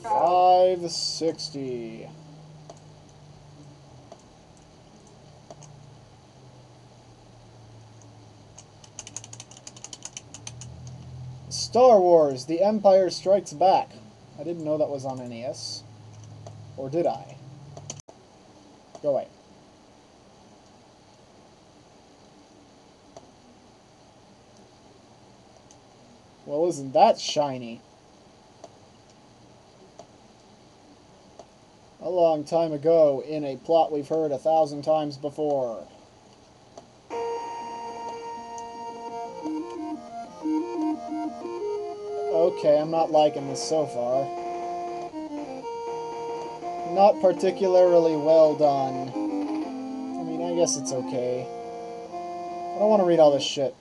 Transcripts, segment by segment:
560. Star Wars, The Empire Strikes Back. I didn't know that was on NES. Or did I? Go away. Well, isn't that shiny? A long time ago, in a plot we've heard 1,000 times before. Okay, I'm not liking this so far. Not particularly well done. I mean, I guess it's okay. I don't want to read all this shit.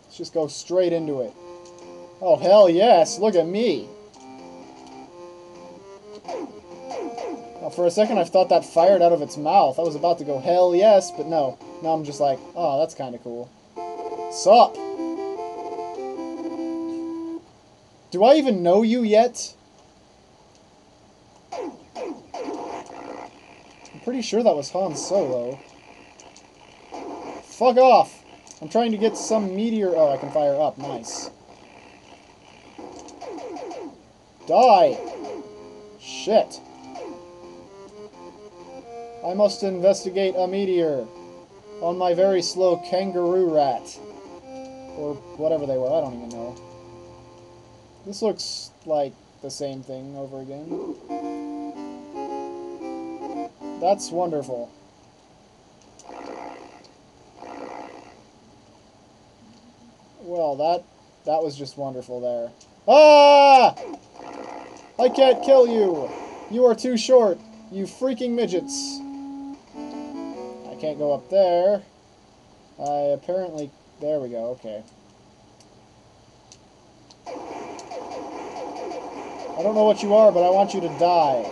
Let's just go straight into it. Oh, hell yes! Look at me! Now, for a second I thought that fired out of its mouth. I was about to go, hell yes, but no. Now I'm just like, oh, that's kind of cool. Sup? Do I even know you yet? I'm pretty sure that was Han Solo. Fuck off! I'm trying to get some meteor... Oh, I can fire up. Nice. Die! Shit. I must investigate a meteor on my very slow kangaroo rat. Or whatever they were, I don't even know. This looks like the same thing over again. That's wonderful. Well, that was just wonderful there. Ah! I can't kill you! You are too short, you freaking midgets. I can't go up there. I apparently... There we go, okay. I don't know what you are, but I want you to die.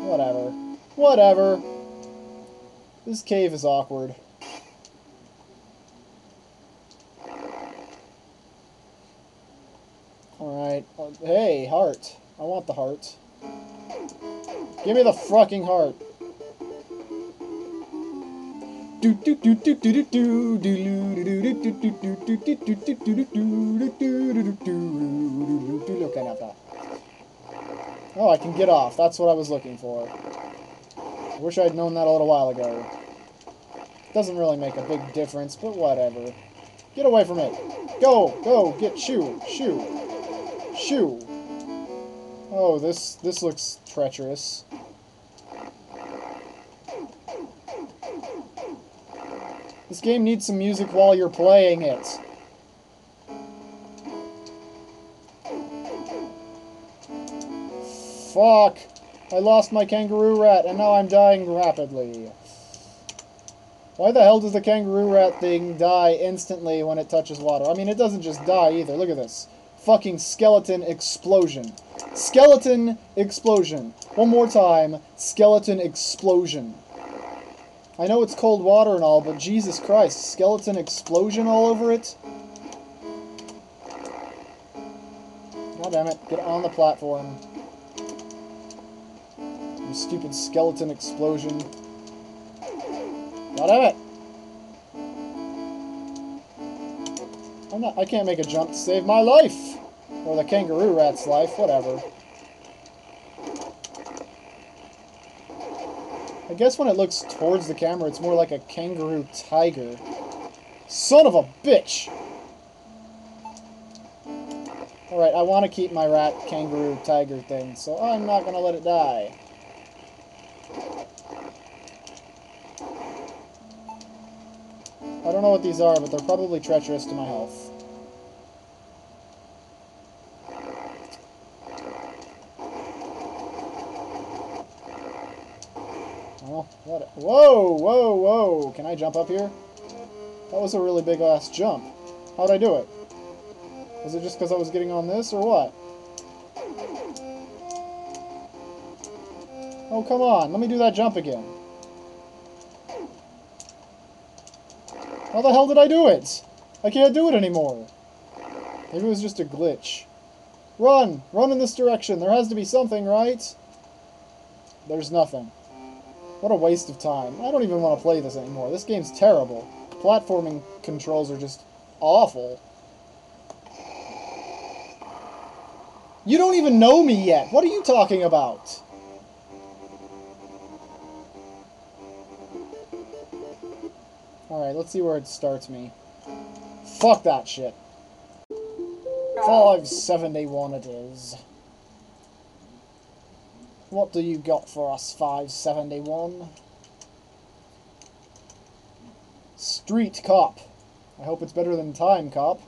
Whatever. Whatever. This cave is awkward. Alright. Hey, heart. I want the heart. Give me the fucking heart. Oh, I can get off. That's what I was looking for. I wish I'd known that a little while ago. Doesn't really make a big difference, but whatever. Get away from it. Go! Go! Get... Shoo! Shoo! Shoo! Oh, this looks treacherous. This game needs some music while you're playing it. Fuck! I lost my kangaroo rat, and now I'm dying rapidly. Why the hell does the kangaroo rat thing die instantly when it touches water? I mean, it doesn't just die either. Look at this. Fucking skeleton explosion. Skeleton explosion. One more time. Skeleton explosion. I know it's cold water and all, but Jesus Christ. Skeleton explosion all over it? God damn it. Get on the platform. You stupid skeleton explosion. God damn it! I can't make a jump to save my life! Or the kangaroo rat's life, whatever. I guess when it looks towards the camera, it's more like a kangaroo tiger. Son of a bitch! Alright, I want to keep my rat kangaroo tiger thing, so I'm not gonna let it die. I don't know what these are, but they're probably treacherous to my health. Well, what? Whoa, whoa, whoa! Can I jump up here? That was a really big ass jump. How'd I do it? Was it just because I was getting on this, or what? Oh, come on. Let me do that jump again. How the hell did I do it? I can't do it anymore. Maybe it was just a glitch. Run! Run in this direction! There has to be something, right? There's nothing. What a waste of time. I don't even want to play this anymore. This game's terrible. Platforming controls are just awful. You don't even know me yet! What are you talking about? Alright, let's see where it starts me. Fuck that shit. 571 it is. What do you got for us, 571? Street Cop. I hope it's better than Time Cop.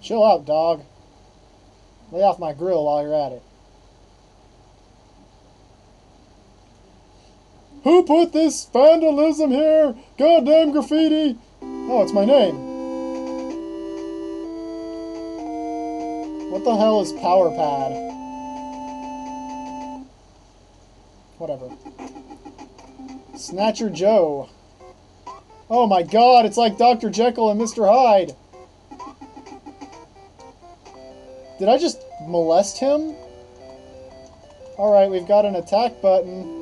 Chill out, dog. Lay off my grill while you're at it. Who put this vandalism here? Goddamn graffiti! Oh, it's my name. What the hell is Power Pad? Whatever. Snatcher Joe. Oh my god, it's like Dr. Jekyll and Mr. Hyde. Did I just molest him? Alright, we've got an attack button.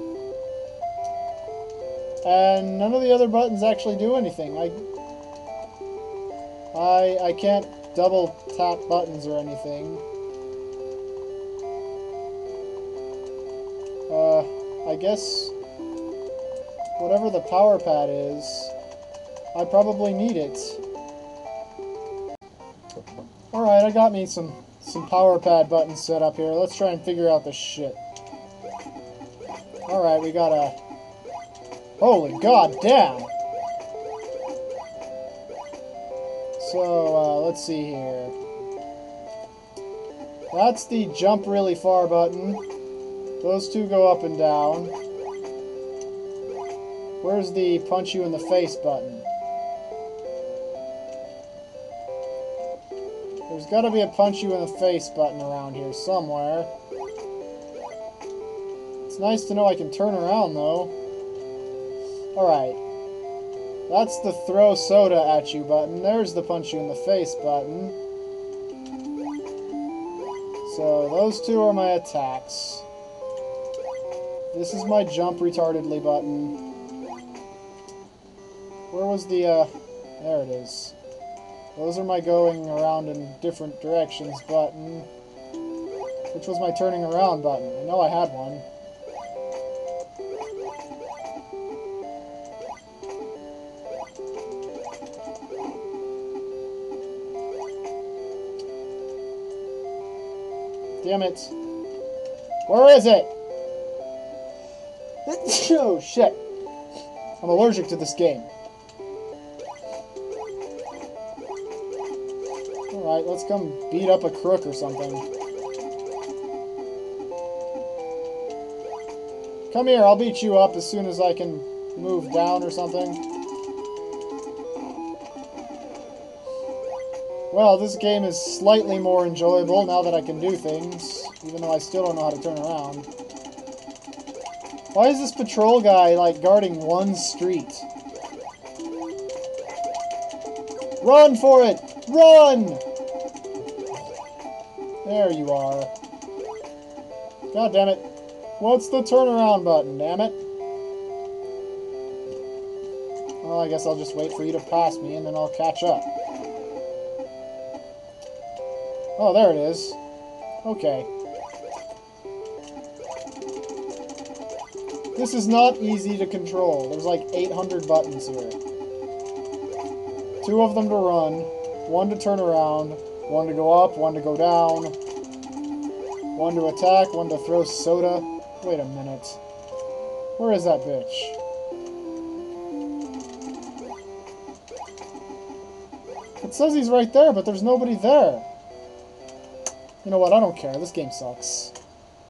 And none of the other buttons actually do anything. I can't double tap buttons or anything. I guess whatever the power pad is, I probably need it. Alright, I got me some power pad buttons set up here. Let's try and figure out this shit. Alright, we got a... Holy god damn! So, let's see here. That's the jump really far button. Those two go up and down. Where's the punch you in the face button? There's gotta be a punch you in the face button around here somewhere. It's nice to know I can turn around, though. Alright. That's the throw soda at you button. There's the punch you in the face button. So, those two are my attacks. This is my jump retardedly button. Where was the, there it is. Those are my going around in different directions button. Which was my turning around button? I know I had one. Damn it. Where is it? Oh, shit. I'm allergic to this game. Alright, let's come beat up a crook or something. Come here, I'll beat you up as soon as I can move down or something. Well, this game is slightly more enjoyable now that I can do things, even though I still don't know how to turn around. Why is this patrol guy, like, guarding one street? Run for it! Run! There you are. God damn it. What's the turnaround button, damn it? Well, I guess I'll just wait for you to pass me and then I'll catch up. Oh, there it is. Okay. This is not easy to control. There's like 800 buttons here. 2 of them to run, 1 to turn around, 1 to go up, 1 to go down, 1 to attack, 1 to throw soda. Wait a minute. Where is that bitch? It says he's right there, but there's nobody there. You know what? I don't care. This game sucks.